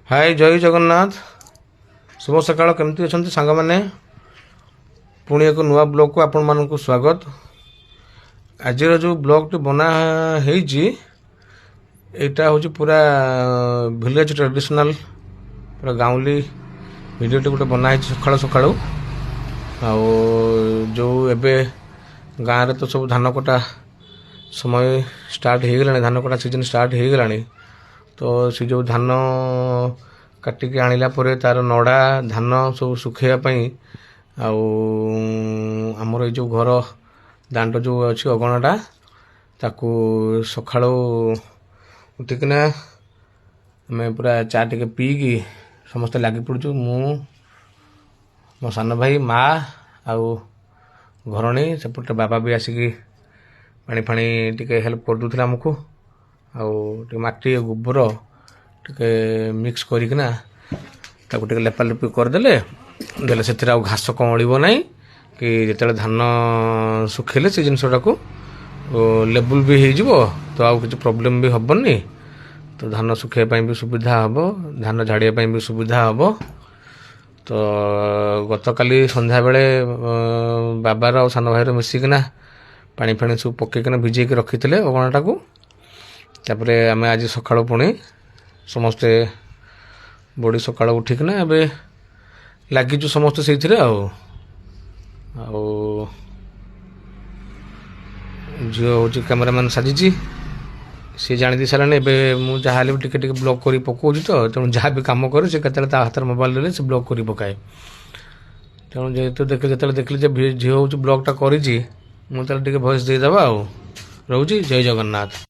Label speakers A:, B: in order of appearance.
A: हाय जय जगन्नाथ शुभ सकाळ केमती अच्छा सांग मैंने पुणी एक नुआ ब्लॉग को आपण मान स्वागत। आज जो ब्लॉग टी बना यहाँ हूँ पूरा विलेज ट्रेडिशनल पूरा गाँवली वीडियो टी गोटे बना सका सका जो एबे गाँव रे तो सब धान कटा समय स्टार्ट हो गलानी धान कटा सीजन स्टार्ट हो गलानी। तो से जो धान काटिकी आनिला परे तार नड़ा धान सब सुखेवाई आमर ये जो घर दांड जो अच्छी अगणाटा ताकू सका उठिकिना आम पूरा चा टे पीकी समस्ते लगी पड़ू मु मो सान भाई माँ आउ घरणी सेपटे बाबा भी आसिकी पानी फाणी टिके हेल्प कर दूसरा आमको आटी गोबर टे मिक्स करना लेपालेपी करदे देले से घास कमड़ो ना कि जिते धान सुखेले से जिनसा को लेबुल भी हो तो आउ कि प्रोब्लेम भी हेनी। तो धान सुखाई भी सुविधा हम धान झाड़िया भी सुविधा हम। तो गत काली संध्या बेले बाबार और सान भाईर मिसिकिना पानी फाणी सब पकईकिना भिजेक रखी थे अगणाटा को तापर आम आज सका पुणी समस्ते बड़ी सका उठिकिना ए लगिचु समस्ते से झील हूँ कैमेरामैन साजी सी जानी सारे एवं मुझे भी टिके ब्लॉक कर पकाऊँ तो तेणु जहाँ भी कम करे से केत हाथ मोबाइल देले से ब्लॉक कर पकाए। तेणु जेहेतु जो देखली झील हूँ ब्लॉकटा कर मुझे भॉइस देदेवा रोचे जय जगन्नाथ।